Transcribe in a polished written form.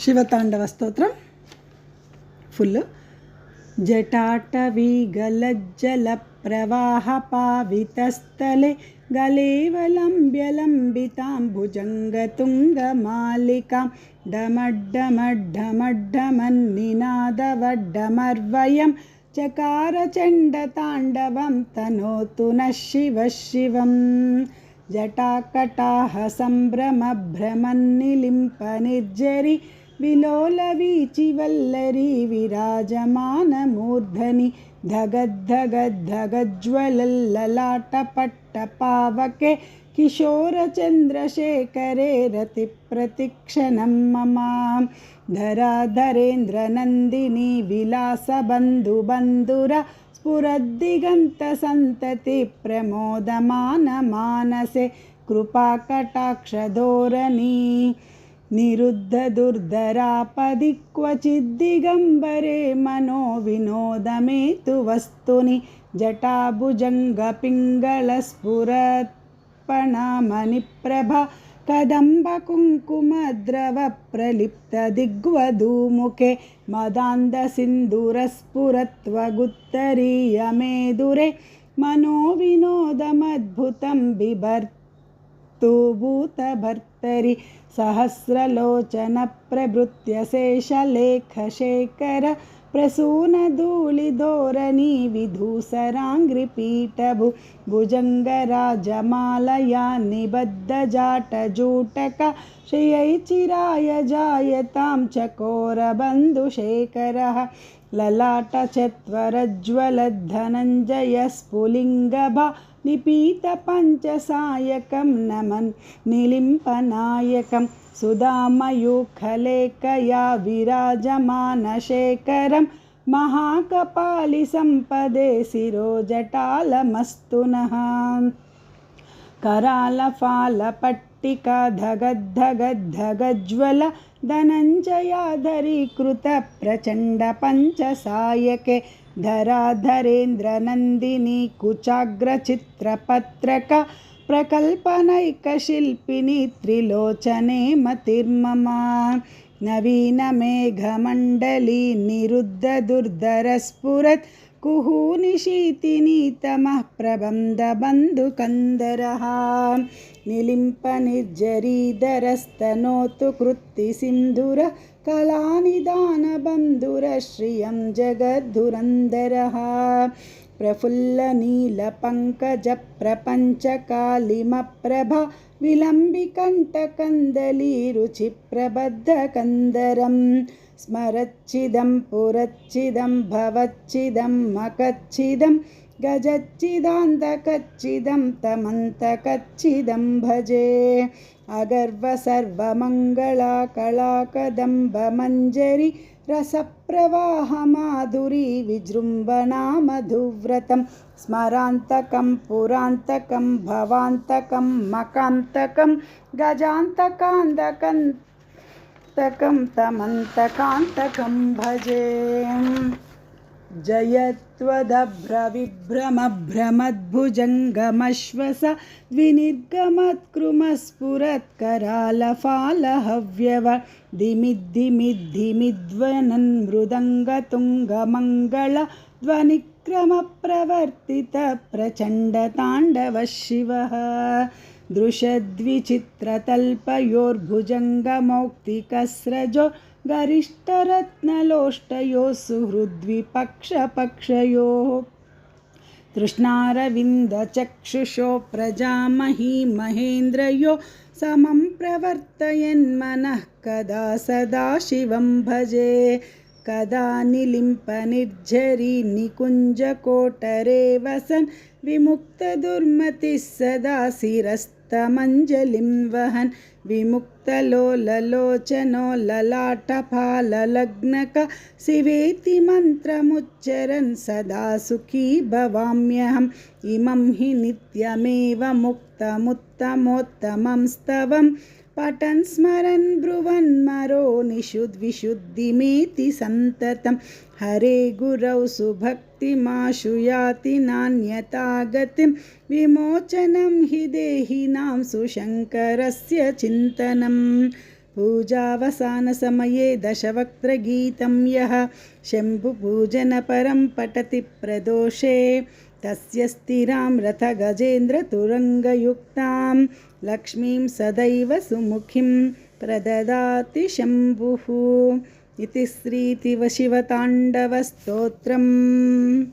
శివతాండవ స్తోత్రం ఫుల్. జటాటవీగలజ్జల ప్రవాహ పావితస్థలే గలేవలంబ్యలంబితాంబుజంగతుంగమాలికాం డమడ్డమడ్డమడ్డమన్నినాదవడ్డమర్వయం చకార చండతాండవం తనోతు నః శివః శివం. జటాకటాహ సంభ్రమ భ్రమన్నిలింప నిర్జరి విలోల వీచివల్లరీ విరాజమానమూర్ధని ధగద్ధగద్ధగజ్వలల్లలాటపట్టపావకే కిశోరచంద్రశేఖరే రతిప్రతిక్షణం మమ. ధరాధరేంద్రనందిని విలాసబంధుబంధుర స్ఫురద్దిగంతసంతతి ప్రమోదమానమానసే కృపాకటాక్షధోరణి నిరుద్ధదుర్ధరాపది క్వచిద్దిగంబరే మనో వినోదమేతు వస్తుని జటాభుజంగపింగళస్ఫురత్పణమణిప్రభ కదంబకుంకుమద్రవ ప్రలిప్త దిగ్వధూముఖే మదాంధసింధూరస్ఫురత్వగుత్తరీయమేదురే మనో వినోదమద్భుతం బిభర్తు భూతభర్తరి సహస్రలోచన ప్రభృత్య శేషలేఖశేఖర ప్రసూనధూళిధోరణి విధూసరాంగ్రిపీఠభు భుజంగరాజమాలయా నిబద్ధజాటజూటక శ్రియైచిరాయ జాయతాం చకోరబంధుశేఖరః లలాటచత్వరజ్వలద్ధనంజయ స్ఫులింగభా నిపీత పంచసాయకం నమన్ నిలింపనాయకం సుధామయూఖలేకయా విరాజమానశేఖరం మహాకపాలి సంపదే శిరోజటాలమస్తు నః. करालफालपट्टिका धगद्धगद्धगज्वल धनञ्जयाधरीकृत प्रचण्ड पञ्चसायके धराधरेन्द्रनन्दिनी कुचाग्रचित्रपत्रक प्रकल्पनैकशिल्पिनी त्रिलोचने मतिर्ममा. नवीनमेघमण्डली निरुद्धदुर्धरस्फुरत् कुहूनिशीतिनीतमः प्रबन्धबन्धुकन्दरः निलिम्पनिर्जरीधरस्तनोतु कृत्तिसिन्धुर कलानिदानबन्धुरश्रियं जगद्धुरन्धरः प्रफुल्लनीलपङ्कजप्रपञ्चकालिमप्रभा विलम्बिकण्ठकन्दलीरुचिप्रबद्धकन्दरं स्मरच्चिदं पुरच्चिदं भवच्चिदं मकच्चिदं गजच्चिदान्तकच्चिदं तमन्तकच्चिदं भजे. अगर्वसर्वमङ्गला कलाकदम्बमञ्जरी रसप्रवाहमाधुरी विजृम्भणा मधुव्रतं स्मरान्तकं पुरान्तकं भवान्तकं मकान्तकं गजान्तकान्तकं तमन्तकान्तकं भजे. जयत्वदभ्रविभ्रमभ्रमद्भुजङ्गमश्वस विनिर्गमत्कृमस्फुरत्करालफालहव्यव दिमिद्दिमिद्दिमिध्वनन् मृदङ्गतुङ्गमङ्गल ध्वनिक्रमप्रवर्तित प्रचण्डताण्डव शिवः. दृशद्विचित्रतल्पयोर्भुजङ्गमौक्तिकस्रजो गरिष्ठरत्नलोष्टयोः सुहृद्विपक्षपक्षयोः तृष्णारविन्दचक्षुषो प्रजामही महेन्द्रयो समं प्रवर्तयन्मनः कदा सदा शिवं भजे. कदा निलिम्पनिर्झरी निकुञ्जकोटरे वसन् विमुक्तदुर्मतिः सदा शिरस्तमञ्जलिं वहन् विमुक्तलोललोचनो ललाटफाललग्नक शिवेति मन्त्रमुच्चरन् सदा सुखी भवाम्यहम्. इमं हि नित्यमेव मुक्तमुत्तमोत्तमं स्तवं पठन् स्मरन् ब्रुवन्मरो विशुद्धिमेति सन्ततं. हरे गुरौ सुभक्तिमाशु याति नान्यतागतिं विमोचनं हि देहिनां सुशङ्करस्य चिन्तनं. पूजावसानसमये दशवक्त्रगीतं यः शम्भुपूजनपरं पठति प्रदोषे तस्य स्थिरां रथगजेन्द्रतुरङ्गयुक्तां लक्ष्मीं सदैव सुमुखीं प्रददाति शम्भुः। इति श्रीशिवताण्डवस्तोत्रम्।